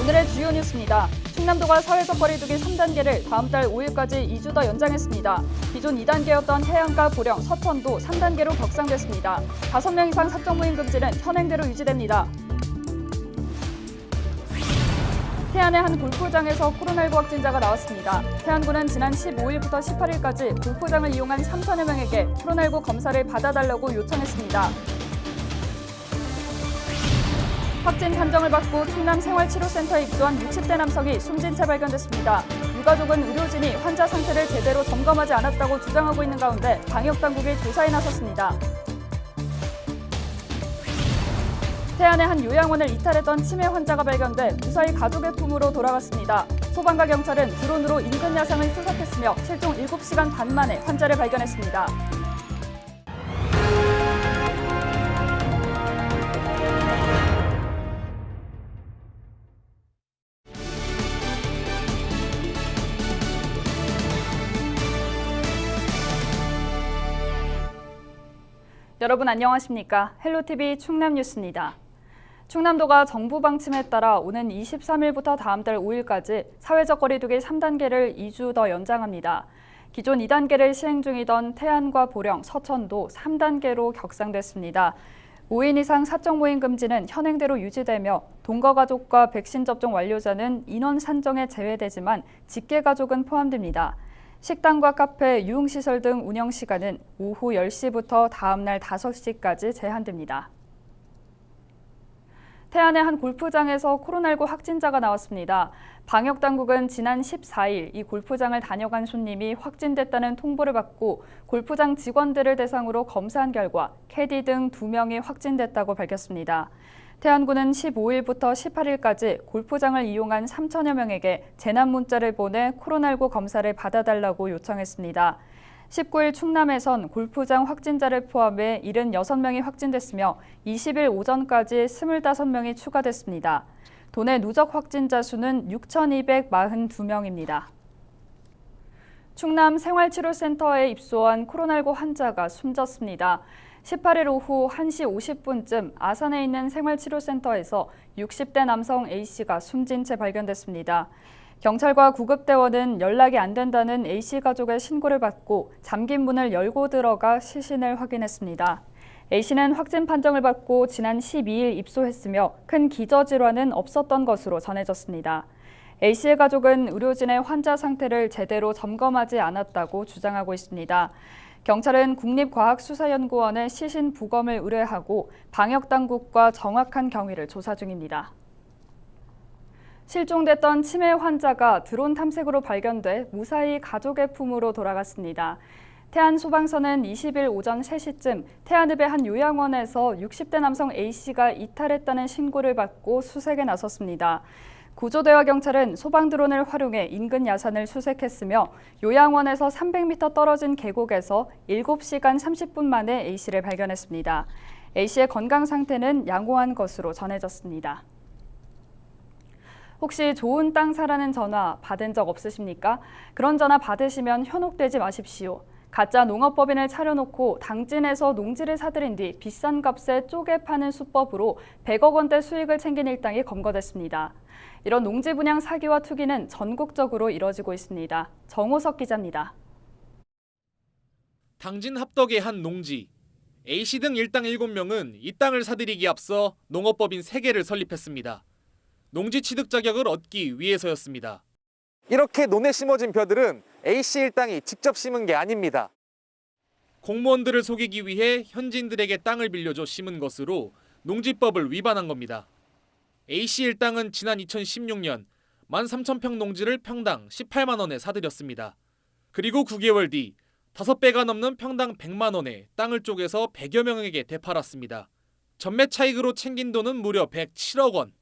오늘의 주요 뉴스입니다. 충남도가 사회적 거리두기 3단계를 다음 달 5일까지 2주 더 연장했습니다. 기존 2단계였던 해안가, 보령, 서천도 3단계로 격상됐습니다. 5명 이상 사적 모임 금지는 현행대로 유지됩니다. 태안의 한 골프장에서 코로나19 확진자가 나왔습니다. 태안군은 지난 15일부터 18일까지 골프장을 이용한 3천여 명에게 코로나19 검사를 받아달라고 요청했습니다. 확진 판정을 받고 충남 생활치료센터에 입소한 60대 남성이 숨진 채 발견됐습니다. 유가족은 의료진이 환자 상태를 제대로 점검하지 않았다고 주장하고 있는 가운데 방역당국이 조사에 나섰습니다. 태안의 한 요양원을 이탈했던 치매 환자가 발견돼 무사히 가족의 품으로 돌아갔습니다. 소방과 경찰은 드론으로 인근 야상을 수색했으며 실종 7시간 반 만에 환자를 발견했습니다. 여러분 안녕하십니까? 헬로티비 충남뉴스입니다. 충남도가 정부 방침에 따라 오는 23일부터 다음 달 5일까지 사회적 거리두기 3단계를 2주 더 연장합니다. 기존 2단계를 시행 중이던 태안과 보령, 서천도 3단계로 격상됐습니다. 5인 이상 사적 모임 금지는 현행대로 유지되며 동거가족과 백신 접종 완료자는 인원 산정에 제외되지만 직계가족은 포함됩니다. 식당과 카페, 유흥시설 등 운영시간은 오후 10시부터 다음 날 5시까지 제한됩니다. 태안의 한 골프장에서 코로나19 확진자가 나왔습니다. 방역당국은 지난 14일 이 골프장을 다녀간 손님이 확진됐다는 통보를 받고 골프장 직원들을 대상으로 검사한 결과 캐디 등 2명이 확진됐다고 밝혔습니다. 태안군은 15일부터 18일까지 골프장을 이용한 3천여 명에게 재난 문자를 보내 코로나19 검사를 받아달라고 요청했습니다. 19일 충남에선 골프장 확진자를 포함해 76명이 확진됐으며 20일 오전까지 25명이 추가됐습니다. 도내 누적 확진자 수는 6,242명입니다. 충남 생활치료센터에 입소한 코로나19 환자가 숨졌습니다. 18일 오후 1시 50분쯤 아산에 있는 생활치료센터에서 60대 남성 A씨가 숨진 채 발견됐습니다. 경찰과 구급대원은 연락이 안 된다는 A씨 가족의 신고를 받고 잠긴 문을 열고 들어가 시신을 확인했습니다. A씨는 확진 판정을 받고 지난 12일 입소했으며 큰 기저질환은 없었던 것으로 전해졌습니다. A씨의 가족은 의료진의 환자 상태를 제대로 점검하지 않았다고 주장하고 있습니다. 경찰은 국립과학수사연구원에 시신 부검을 의뢰하고 방역당국과 정확한 경위를 조사 중입니다. 실종됐던 치매 환자가 드론 탐색으로 발견돼 무사히 가족의 품으로 돌아갔습니다. 태안소방서는 20일 오전 3시쯤 태안읍의 한 요양원에서 60대 남성 A씨가 이탈했다는 신고를 받고 수색에 나섰습니다. 구조대와 경찰은 소방 드론을 활용해 인근 야산을 수색했으며 요양원에서 300m 떨어진 계곡에서 7시간 30분 만에 A씨를 발견했습니다. A씨의 건강 상태는 양호한 것으로 전해졌습니다. 혹시 좋은 땅 사라는 전화 받은 적 없으십니까? 그런 전화 받으시면 현혹되지 마십시오. 가짜 농업법인을 차려놓고 당진에서 농지를 사들인 뒤 비싼 값에 쪼개 파는 수법으로 100억 원대 수익을 챙긴 일당이 검거됐습니다. 이런 농지 분양 사기와 투기는 전국적으로 이뤄지고 있습니다. 정호석 기자입니다. 당진 합덕의 한 농지. A씨 등 일당 7명은 이 땅을 사들이기에 앞서 농업법인 3개를 설립했습니다. 농지 취득 자격을 얻기 위해서였습니다. 이렇게 논에 심어진 벼들은 A씨 일당이 직접 심은 게 아닙니다. 공무원들을 속이기 위해 현지인들에게 땅을 빌려줘 심은 것으로 농지법을 위반한 겁니다. A씨 일당은 지난 2016년 13,000평 농지를 평당 18만 원에 사들였습니다. 그리고 9개월 뒤 5배가 넘는 평당 100만 원에 땅을 쪼개서 100여 명에게 되팔았습니다. 전매 차익으로 챙긴 돈은 무려 107억 원.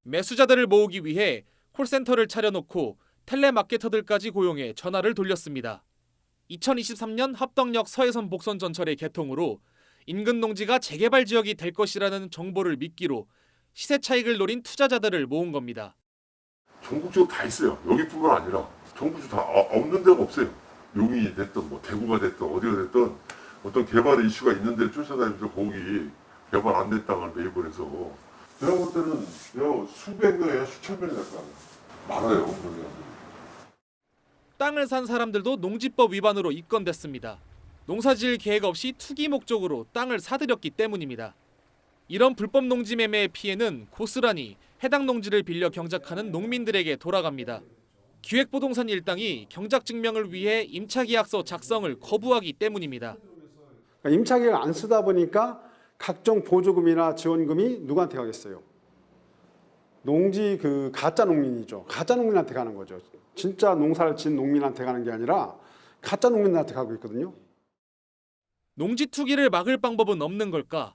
매수자들을 모으기 위해 콜센터를 차려놓고 텔레마케터들까지 고용해 전화를 돌렸습니다. 2023년 합덕역 서해선 복선 전철의 개통으로 인근 농지가 재개발 지역이 될 것이라는 정보를 미끼로 시세 차익을 노린 투자자들을 모은 겁니다. 전국적으로 다 있어요. 여기뿐만 아니라 전국적으로 다 없는 데가 없어요. 용인이 됐든 뭐 대구가 됐든 어디가 됐든 어떤 개발 이슈가 있는 데를 쫓아다니면서 거기 개발 안 됐다고 네이버에서 제가 볼 때는 수백 명이나 수천 명이 될 거 아니에요. 많아요. 그게. 땅을 산 사람들도 농지법 위반으로 입건됐습니다. 농사지을 계획 없이 투기 목적으로 땅을 사들였기 때문입니다. 이런 불법 농지 매매의 피해는 고스란히 해당 농지를 빌려 경작하는 농민들에게 돌아갑니다. 기획부동산 일당이 경작 증명을 위해 임차계약서 작성을 거부하기 때문입니다. 그러니까 임차계획을 안 쓰다 보니까 각종 보조금이나 지원금이 누구한테 가겠어요? 농지 가짜 농민이죠. 가짜 농민한테 가는 거죠. 진짜 농사를 지은 농민한테 가는 게 아니라 가짜 농민한테 가고 있거든요. 농지 투기를 막을 방법은 없는 걸까?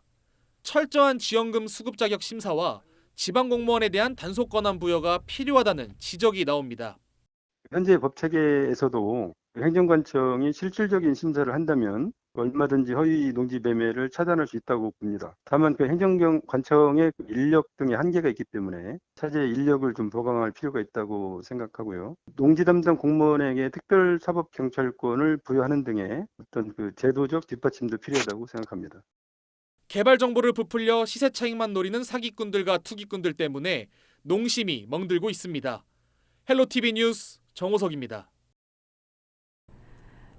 철저한 지원금 수급 자격 심사와 지방 공무원에 대한 단속 권한 부여가 필요하다는 지적이 나옵니다. 현재 법 체계에서도 행정관청이 실질적인 심사를 한다면 얼마든지 허위 농지 매매를 차단할 수 있다고 봅니다. 다만 행정관청의 인력 등의 한계가 있기 때문에 차제 인력을 좀 보강할 필요가 있다고 생각하고요. 농지 담당 공무원에게 특별사법경찰권을 부여하는 등의 어떤 제도적 뒷받침도 필요하다고 생각합니다. 개발 정보를 부풀려 시세 차익만 노리는 사기꾼들과 투기꾼들 때문에 농심이 멍들고 있습니다. 헬로티비 뉴스 정호석입니다.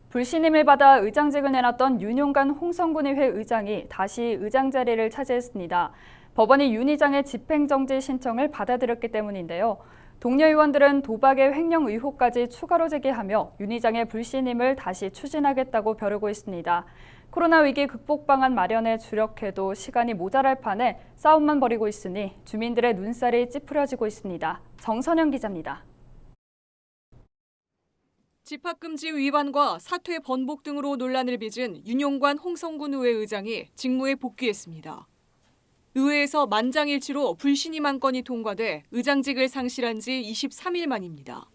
불신임을 받아 의장직을 내놨던 윤용관 홍성군의회 의장이 다시 의장 자리를 차지했습니다. 법원이 윤 의장의 집행정지 신청을 받아들였기 때문인데요. 동료 의원들은 도박의 횡령 의혹까지 추가로 제기하며 윤 의장의 불신임을 다시 추진하겠다고 벼르고 있습니다. 코로나 위기 극복 방안 마련에 주력해도 시간이 모자랄 판에 싸움만 벌이고 있으니 주민들의 눈살이 찌푸려지고 있습니다. 정선영 기자입니다. 집합금지 위반과 사퇴 번복 등으로 논란을 빚은 윤용관 홍성군 의회 의장이 직무에 복귀했습니다. 의회에서 만장일치로 불신임 안건이 통과돼 의장직을 상실한 지 23일 만입니다.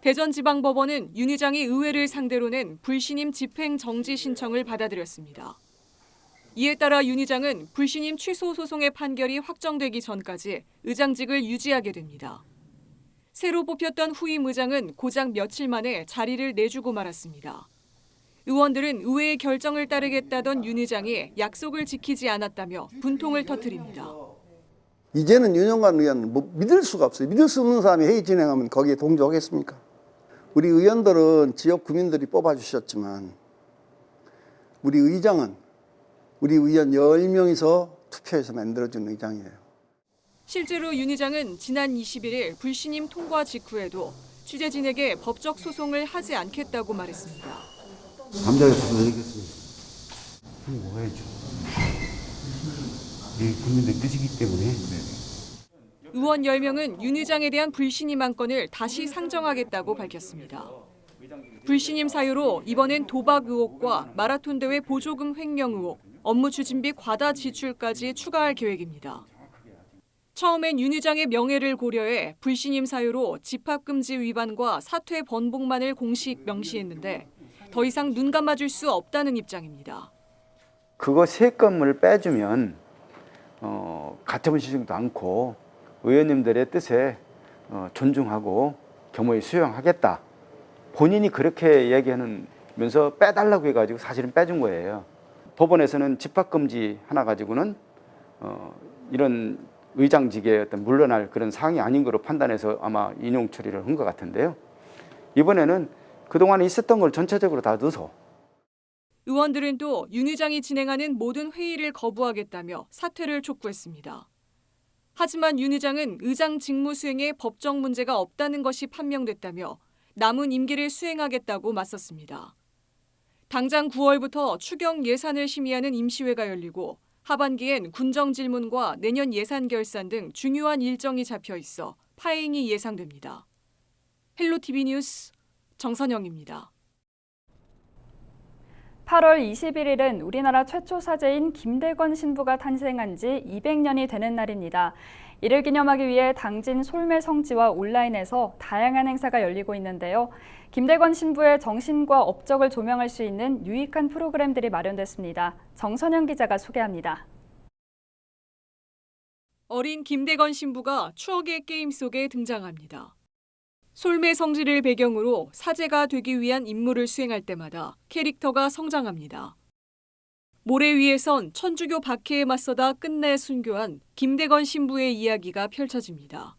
대전지방법원은 윤 의장이 의회를 상대로 낸 불신임 집행정지 신청을 받아들였습니다. 이에 따라 윤 의장은 불신임 취소 소송의 판결이 확정되기 전까지 의장직을 유지하게 됩니다. 새로 뽑혔던 후임 의장은 고작 며칠 만에 자리를 내주고 말았습니다. 의원들은 의회의 결정을 따르겠다던 윤 의장이 약속을 지키지 않았다며 분통을 터뜨립니다. 이제는 윤용관 의원 믿을 수가 없어요. 믿을 수 없는 사람이 회의 진행하면 거기에 동조하겠습니까? 우리 의원들은 지역 구민들이 뽑아주셨지만 우리 의장은 우리 의원 10명이서 투표해서 만들어준 의장이에요. 실제로 윤 의장은 지난 21일 불신임 통과 직후에도 취재진에게 법적 소송을 하지 않겠다고 말했습니다. 감사하게 받아들이겠습니다. 그럼 먹어야죠. 이 국민들 뜻이기 때문에. 의원 10명은 윤 의장에 대한 불신임 안건을 다시 상정하겠다고 밝혔습니다. 불신임 사유로 이번엔 도박 의혹과 마라톤 대회 보조금 횡령 의혹, 업무 추진비 과다 지출까지 추가할 계획입니다. 처음엔 윤 의장의 명예를 고려해 불신임 사유로 집합금지 위반과 사퇴 번복만을 공식 명시했는데 더 이상 눈 감아줄 수 없다는 입장입니다. 그거 세금을 빼주면 가처분 신청도 않고 의원님들의 뜻에 존중하고 겸허히 수용하겠다. 본인이 그렇게 얘기하면서 빼달라고 해가지고 사실은 빼준 거예요. 법원에서는 집합금지 하나 가지고는 이런 의장직에 어떤 물러날 그런 사항이 아닌 거로 판단해서 아마 인용 처리를 한 것 같은데요. 이번에는 그동안 있었던 걸 전체적으로 다 넣어서. 의원들은 또 윤 의장이 진행하는 모든 회의를 거부하겠다며 사퇴를 촉구했습니다. 하지만 윤 의장은 의장 직무 수행에 법적 문제가 없다는 것이 판명됐다며 남은 임기를 수행하겠다고 맞섰습니다. 당장 9월부터 추경 예산을 심의하는 임시회가 열리고 하반기엔 군정 질문과 내년 예산 결산 등 중요한 일정이 잡혀 있어 파행이 예상됩니다. 헬로티비 뉴스 정선영입니다. 8월 21일은 우리나라 최초 사제인 김대건 신부가 탄생한 지 200년이 되는 날입니다. 이를 기념하기 위해 당진 솔매성지와 온라인에서 다양한 행사가 열리고 있는데요. 김대건 신부의 정신과 업적을 조명할 수 있는 유익한 프로그램들이 마련됐습니다. 정선영 기자가 소개합니다. 어린 김대건 신부가 추억의 게임 속에 등장합니다. 솔매성지를 배경으로 사제가 되기 위한 임무를 수행할 때마다 캐릭터가 성장합니다. 모래 위에선 천주교 박해에 맞서다 끝내 순교한 김대건 신부의 이야기가 펼쳐집니다.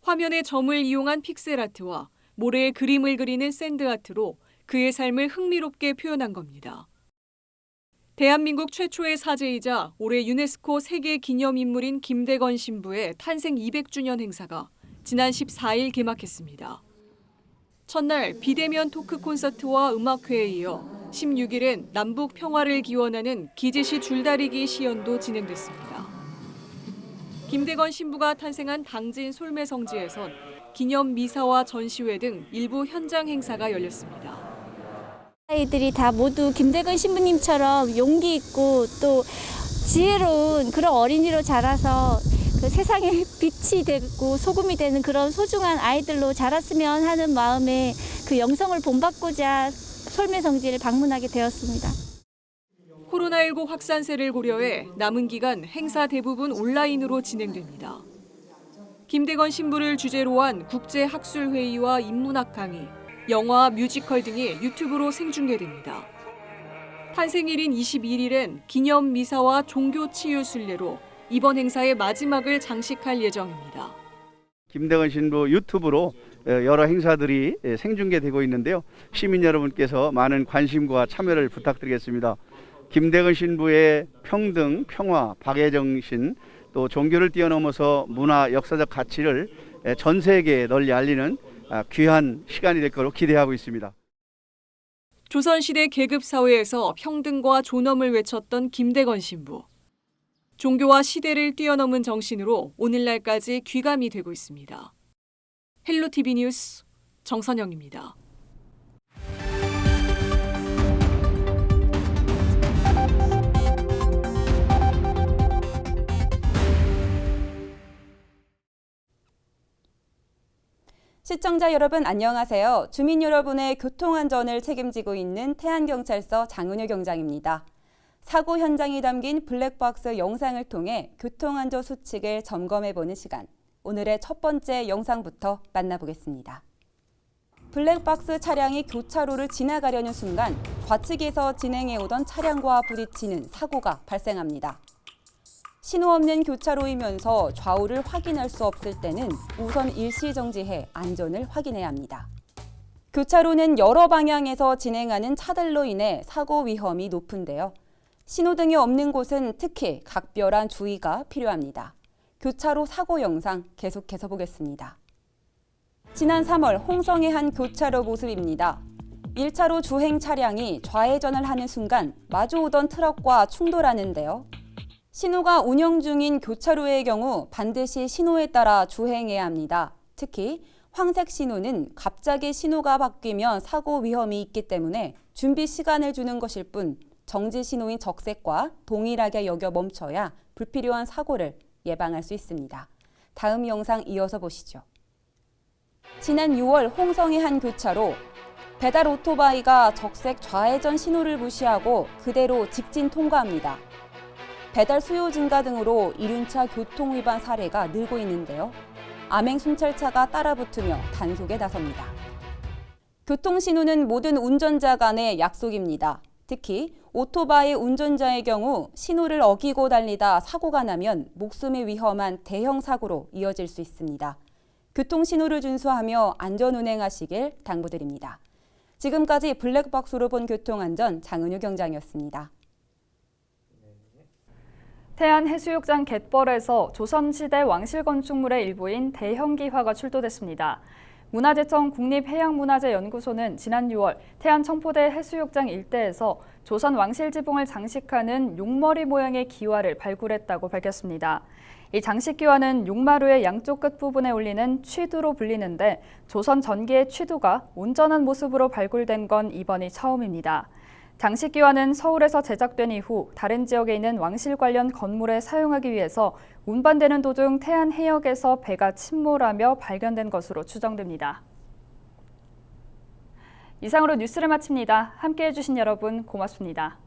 화면에 점을 이용한 픽셀 아트와 모래에 그림을 그리는 샌드 아트로 그의 삶을 흥미롭게 표현한 겁니다. 대한민국 최초의 사제이자 올해 유네스코 세계 기념인물인 김대건 신부의 탄생 200주년 행사가 지난 14일 개막했습니다. 첫날 비대면 토크 콘서트와 음악회에 이어 16일엔 남북 평화를 기원하는 기지시 줄다리기 시연도 진행됐습니다. 김대건 신부가 탄생한 당진 솔매성지에선 기념 미사와 전시회 등 일부 현장 행사가 열렸습니다. 아이들이 다 모두 김대건 신부님처럼 용기 있고 또 지혜로운 그런 어린이로 자라서 그 세상에 빛이 되고 소금이 되는 그런 소중한 아이들로 자랐으면 하는 마음에 그 영성을 본받고자 솔매성지를 방문하게 되었습니다. 코로나19 확산세를 고려해 남은 기간 행사 대부분 온라인으로 진행됩니다. 김대건 신부를 주제로 한 국제학술회의와 인문학 강의, 영화, 뮤지컬 등이 유튜브로 생중계됩니다. 탄생일인 21일엔 기념 미사와 종교 치유 순례로 이번 행사의 마지막을 장식할 예정입니다. 김대건 신부 유튜브로 여러 행사들이 생중계되고 있는데요. 시민 여러분께서 많은 관심과 참여를 부탁드리겠습니다. 김대건 신부의 평등, 평화, 박애정신, 또 종교를 뛰어넘어서 문화, 역사적 가치를 전 세계에 널리 알리는 귀한 시간이 될 거로 기대하고 있습니다. 조선시대 계급사회에서 평등과 존엄을 외쳤던 김대건 신부. 종교와 시대를 뛰어넘은 정신으로 오늘날까지 귀감이 되고 있습니다. 헬로티비 뉴스 정선영입니다. 시청자 여러분 안녕하세요. 주민 여러분의 교통안전을 책임지고 있는 태안경찰서 장은효 경장입니다. 사고 현장이 담긴 블랙박스 영상을 통해 교통안전 수칙을 점검해보는 시간. 오늘의 첫 번째 영상부터 만나보겠습니다. 블랙박스 차량이 교차로를 지나가려는 순간 좌측에서 진행해오던 차량과 부딪히는 사고가 발생합니다. 신호 없는 교차로이면서 좌우를 확인할 수 없을 때는 우선 일시정지해 안전을 확인해야 합니다. 교차로는 여러 방향에서 진행하는 차들로 인해 사고 위험이 높은데요. 신호등이 없는 곳은 특히 각별한 주의가 필요합니다. 교차로 사고 영상 계속해서 보겠습니다. 지난 3월 홍성의 한 교차로 모습입니다. 1차로 주행 차량이 좌회전을 하는 순간 마주오던 트럭과 충돌하는데요. 신호가 운영 중인 교차로의 경우 반드시 신호에 따라 주행해야 합니다. 특히 황색 신호는 갑자기 신호가 바뀌면 사고 위험이 있기 때문에 준비 시간을 주는 것일 뿐 정지 신호인 적색과 동일하게 여겨 멈춰야 불필요한 사고를 예방할 수 있습니다. 다음 영상 이어서 보시죠. 지난 6월 홍성의 한 교차로 배달 오토바이가 적색 좌회전 신호를 무시하고 그대로 직진 통과합니다. 배달 수요 증가 등으로 이륜차 교통 위반 사례가 늘고 있는데요. 암행 순찰차가 따라붙으며 단속에 나섭니다. 교통신호는 모든 운전자 간의 약속입니다. 특히 오토바이 운전자의 경우 신호를 어기고 달리다 사고가 나면 목숨이 위험한 대형 사고로 이어질 수 있습니다. 교통신호를 준수하며 안전운행하시길 당부드립니다. 지금까지 블랙박스로 본 교통안전 장은효 경장이었습니다. 태안해수욕장 갯벌에서 조선시대 왕실 건축물의 일부인 대형기화가 출토됐습니다. 문화재청 국립해양문화재연구소는 지난 6월 태안 청포대 해수욕장 일대에서 조선 왕실 지붕을 장식하는 용머리 모양의 기화를 발굴했다고 밝혔습니다. 이 장식 기화는 용마루의 양쪽 끝 부분에 올리는 취두로 불리는데 조선 전기의 취두가 온전한 모습으로 발굴된 건 이번이 처음입니다. 장식 기화는 서울에서 제작된 이후 다른 지역에 있는 왕실 관련 건물에 사용하기 위해서 운반되는 도중 태안 해역에서 배가 침몰하며 발견된 것으로 추정됩니다. 이상으로 뉴스를 마칩니다. 함께해 주신 여러분 고맙습니다.